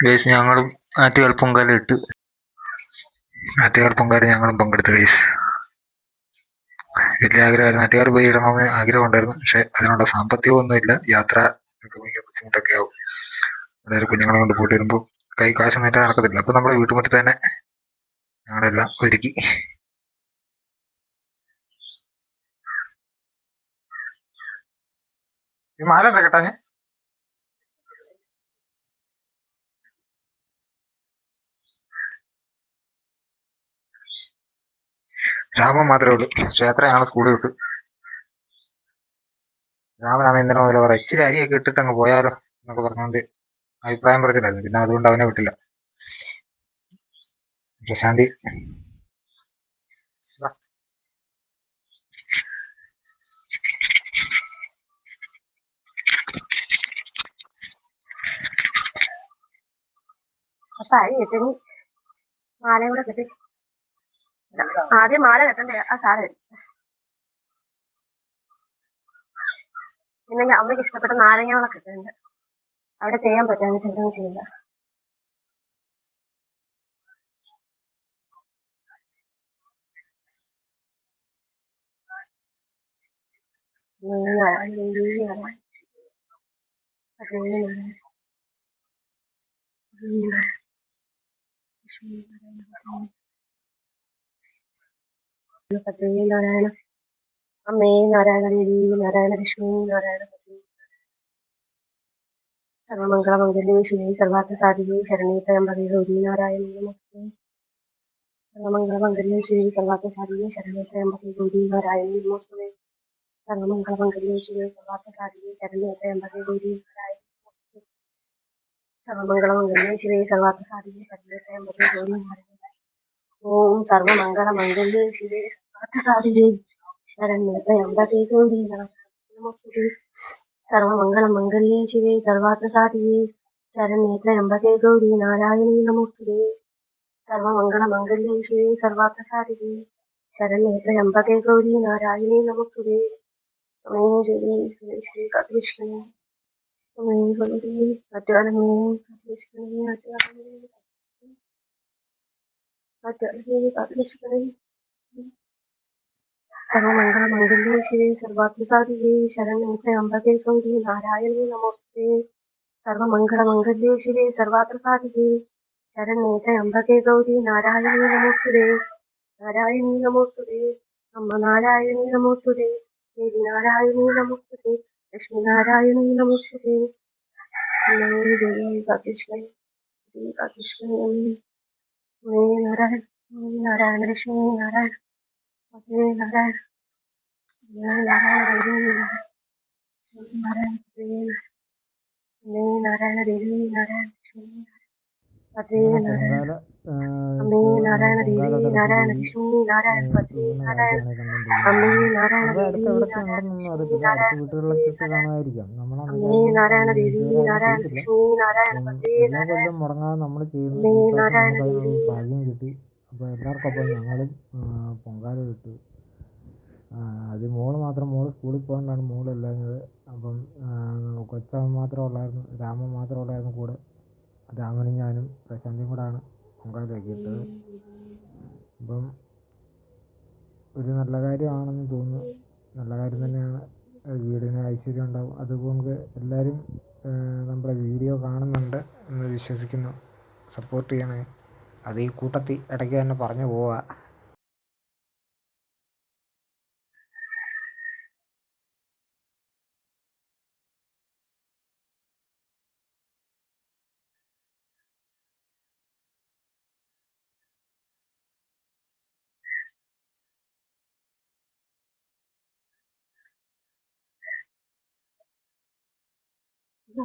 Guys ഞങ്ങളും ആറ്റുകാൽ പൊങ്കാല ഇട്ട്. ആറ്റുകാൽ പൊങ്കാല ഞങ്ങളും പങ്കെടുത്തു ഗൈസ്. വലിയ ആഗ്രഹമായിരുന്നു, ആറ്റുകാൽ പോയി ഇടണമെന്ന് ആഗ്രഹം ഉണ്ടായിരുന്നു. പക്ഷെ അതിനുള്ള സാമ്പത്തികമൊന്നുമില്ല. യാത്ര ഒക്കെ ഭയങ്കര ബുദ്ധിമുട്ടൊക്കെ ആവും. അതായത് കുഞ്ഞുങ്ങളെ കൊണ്ട് പോയിട്ട് വരുമ്പോൾ കൈ കാശ് നേരെ നടക്കത്തില്ല. അപ്പൊ നമ്മുടെ വീട്ടുമുറ്റത്ത് തന്നെ ഞങ്ങളെല്ലാം ഒരുക്കി. ഈ മാല എന്താ കേട്ടാഞ്ഞ്? രാമൻ മാത്രമേ ഉള്ളൂ. ക്ഷേത്ര ഞങ്ങൾ സ്കൂളിൽ വിട്ടു. രാമനാണ് ഇന്നലെ മുതൽ പറയാം, ഇച്ചിരി അരിയൊക്കെ ഇട്ടിട്ട് അങ്ങ് പോയാലോ എന്നൊക്കെ പറഞ്ഞുകൊണ്ട് അഭിപ്രായം പറഞ്ഞിട്ടുണ്ടായിരുന്നു. പിന്നെ അതുകൊണ്ട് അവനെ വിട്ടില്ല. പ്രശാന്തി അപ്പൊ അരി കെട്ടി മാലയും കൂടെ കെട്ടി. ആദ്യം മാല കെട്ടണ്ടേ ആ സാധനം. പിന്നെ അമ്മയ്ക്ക് ഇഷ്ടപ്പെട്ട നാരങ്ങളൊക്കെ കെട്ടുന്നുണ്ട്. അവിടെ ചെയ്യാൻ പറ്റുമെന്ന് ചിന്തയും ചെയ്യില്ല. നാരായണ അമ്മേ നാരായണ ദേവി നാരായണ ലക്ഷ്മി നാരായണ സർവമംഗളമംഗല്യേ ശിവേ സർവാർത്ഥ സാധികേ ശരണേ ത്രയംബകേ ഗൗരി നാരായണീ നമസ്തേ. സർവമംഗളമംഗല്യേ ശിവേ സർവാർത്ഥ സാധികേ ശരണേ ത്രയംബകേ ഗൗരി നാരായണീ നമസ്തേ. സർവമംഗളമംഗല്യേ ശിവേ സർവാർത്ഥ സാധികേ ശരണേ ത്രയംബകേ ഗൗരി നാരായണീ നമസ്തേ. സർവമംഗളമംഗല്യേ ശിവേ സർവാർത്ഥ സാധികേ ശരണേ ത്രയംബകേ ഗൗരി നാരായണീ. ഓം സർവമംഗളമംഗല്യേ ശിവേ സർവാർത്ഥ സാധികേ ശരണേ ത്രയംബകേ ഗൗരി നാരായണീ നമസ്തേ. സർവമംഗളമംഗല്യേ ശിവേ സർവാർത്ഥ സാധികേ ശരണേ ത്രയംബകേ ഗൗരി നാരായണീ നമോസ്തുതേ. സർവമംഗളമംഗല്യേ ശിവേ സർവാർത്ഥ സാധികേ ശരണേ ത്രയംബകേ ഗൗരി നാരായണീ നമോസ്തുതേ. അമേ ദേവി ശ്രീ കാത്തുരക്ഷിക്കണേ. അമേ ഭഗവതി ആറ്റുകാലമ്മേ കാത്തുരക്ഷിക്കണേ. ആറ്റുകാലമ്മേ കാത്തുരക്ഷിക്കണേ. സർവമംഗളമംഗല്യേ ശിവേ സർവാർത്ഥ സാധികേ ശരണേ ത്രയംബകേ ഗൗരി നാരായണീ നമോസ്തുതേ. സർവമംഗളമംഗല്യേ ശിവേ സർവാർത്ഥ സാധികേ ശരണേ ത്രയംബകേ ഗൗരി നാരായണീ നമോസ്തുതേ. നാരായണീ നമോസ്തുതേ. അമ്മ നാരായണീ നമോസ്തുതേ. ദേവി നാരായണീ നമോസ്തുതേ. ലക്ഷ്മി നാരായണീ നമോസ്തുതേ. ദേവി കാത്തുരക്ഷിക്കണേ. ദേവി കാത്തുരക്ഷിക്കണേ. അമ്മേ നാരായണ നാരായണ ലക്ഷ്മി നാരായണ അമ്മേ നാരായണ നാരായണ ദേവി നാരായണ അമ്മേ നാരായണ ദേവി നാരായണ ലക്ഷ്മി പതേ നാരായണ അമ്മേ നാരായണ ദേവി നാരായണ ലക്ഷ്മി നാരായണ പതേ നാരായണ അമ്മേ നാരായണ ദേവി നാരായണ ലക്ഷ്മി നാരായണ അമ്മേ നാരായണ ദേവി നാരായണ ലക്ഷ്മി നാരായണ പതേ നാരായണ അമ്മേ നാരായണ ദേവി ഭാഗ്യം കിട്ടി. അപ്പോൾ എല്ലാവർക്കൊപ്പം ഞങ്ങളും പൊങ്കാല ഇട്ടു. അത് മോള് സ്കൂളിൽ പോകാനാണ് മോളല്ലാഞ്ഞത്. അപ്പം കൊച്ചവൻ മാത്രമേ ഉള്ളായിരുന്നു, രാമൻ മാത്രമേ ഉള്ളായിരുന്നു കൂടെ. രാമനും ഞാനും പ്രശാന്തിയും കൂടാണ് പൊങ്കാലയൊക്കെ ഇട്ടത്. അപ്പം ഒരു നല്ല കാര്യമാണെന്ന് തോന്നുന്നു. നല്ല കാര്യം തന്നെയാണ്. വീടിന് ഐശ്വര്യം ഉണ്ടാവും. അതുകൊണ്ട് എല്ലാവരും നമ്മുടെ വീഡിയോ കാണുന്നുണ്ട് എന്ന് വിശ്വസിക്കുന്നു. സപ്പോർട്ട് ചെയ്യണേ. അത് ഈ കൂട്ടത്തിൽ ഇടയ്ക്ക് തന്നെ പറഞ്ഞു പോവുക.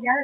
ഞാൻ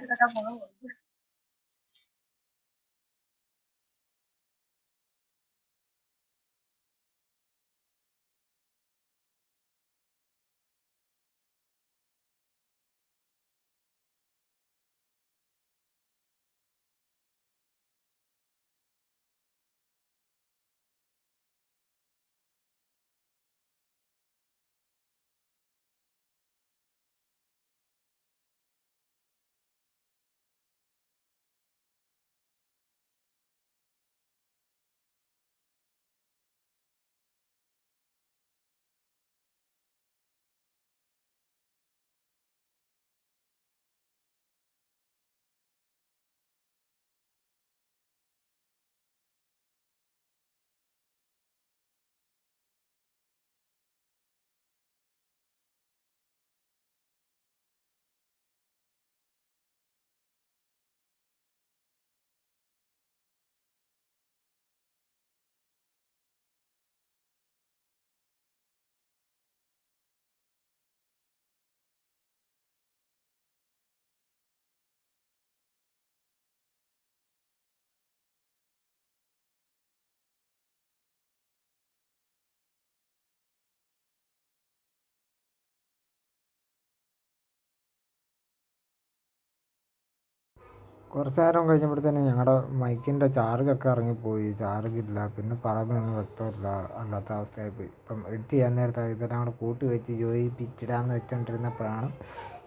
കുറച്ച് നേരം കഴിഞ്ഞപ്പോഴത്തേനും ഞങ്ങളുടെ മൈക്കിൻ്റെ ചാർജൊക്കെ ഇറങ്ങിപ്പോയി, ചാർജില്ല, പിന്നെ പറയുന്നതൊന്നും വ്യക്തമില്ല, അല്ലാത്ത അവസ്ഥയായിപ്പോയി. ഇപ്പം എഡിറ്റ് ചെയ്യാൻ നേരത്തെ ഇതെല്ലാം കൂടെ കൂട്ടി വെച്ച് യോജിപ്പിച്ചിടാമെന്ന് വെച്ചുകൊണ്ടിരുന്നപ്പോഴാണ്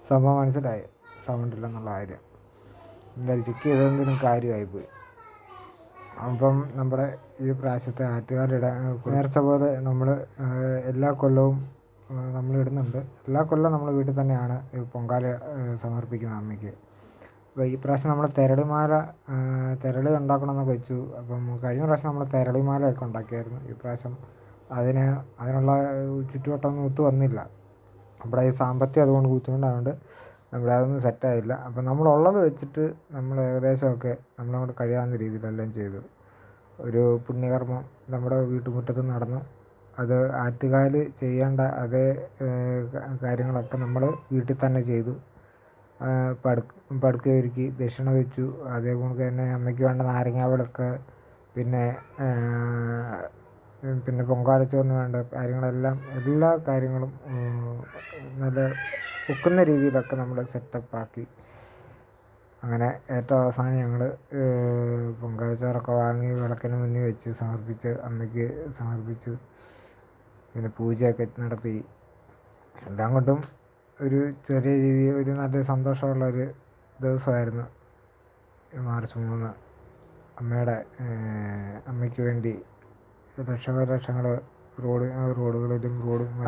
സംഭവം മനസ്സിലായത് സൗണ്ട് ഇല്ലെന്നുള്ള കാര്യം. എന്തായാലും ചെക്ക് ചെയ്തതെന്തെങ്കിലും കാര്യമായിപ്പോയി. അപ്പം നമ്മുടെ ഈ പ്രാവശ്യത്തെ ആറ്റുകാലിട നേർച്ച പോലെ നമ്മൾ എല്ലാ കൊല്ലവും നമ്മളിടുന്നുണ്ട്. എല്ലാ കൊല്ലവും നമ്മൾ വീട്ടിൽ തന്നെയാണ് ഈ പൊങ്കാല സമർപ്പിക്കുന്നത് അമ്മയ്ക്ക്. അപ്പോൾ ഈ പ്രാവശ്യം നമ്മൾ തെരളി ഉണ്ടാക്കണമെന്നൊക്കെ വെച്ചു. അപ്പം കഴിഞ്ഞ പ്രാവശ്യം നമ്മൾ തെരളിമാലയൊക്കെ ഉണ്ടാക്കിയായിരുന്നു. ഈ പ്രാവശ്യം അതിനുള്ള ചുറ്റുവട്ടമൊന്നും ഒത്തു വന്നില്ല. നമ്മുടെ ഈ സാമ്പത്തികം അതുകൊണ്ട് ബുദ്ധിമുട്ടായതുകൊണ്ട് നമ്മളതൊന്നും സെറ്റായില്ല. അപ്പം നമ്മളുള്ളത് വെച്ചിട്ട് നമ്മൾ ഏകദേശമൊക്കെ നമ്മളെക്കൊണ്ട് കഴിയാവുന്ന രീതിയിലെല്ലാം ചെയ്തു. ഒരു പുണ്യകർമ്മം നമ്മുടെ വീട്ടുമുറ്റത്ത് നടന്നു. അത് ആറ്റുകാൽ ചെയ്യേണ്ട അതേ കാര്യങ്ങളൊക്കെ നമ്മൾ വീട്ടിൽ തന്നെ ചെയ്തു. പടുക്ക ഒരുക്കി ദക്ഷിണ വെച്ചു. അതേപോലെ തന്നെ അമ്മയ്ക്ക് വേണ്ട നാരങ്ങാവെളുക്ക്, പിന്നെ പൊങ്കാലച്ചോറിന് വേണ്ട കാര്യങ്ങളെല്ലാം എല്ലാ കാര്യങ്ങളും നല്ല ഒക്കുന്ന രീതിയിലൊക്കെ നമ്മൾ സെറ്റപ്പാക്കി. അങ്ങനെ ഏറ്റവും അവസാനം ഞങ്ങൾ പൊങ്കാലച്ചോറൊക്കെ വാങ്ങി വിളക്കിന് മുന്നിൽ വെച്ച് അമ്മയ്ക്ക് സമർപ്പിച്ചു. പിന്നെ പൂജയൊക്കെ നടത്തി. എല്ലാം കൊണ്ടും ഒരു ചെറിയ രീതിയിൽ ഒരു നല്ല സന്തോഷമുള്ളൊരു ദിവസമായിരുന്നു മാർച്ച് 3. അമ്മയ്ക്ക് വേണ്ടി ലക്ഷങ്ങൾ റോഡുകളിലും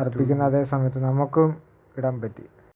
അർപ്പിക്കുന്ന അതേ സമയത്ത് നമുക്കും ഇടാൻ പറ്റി.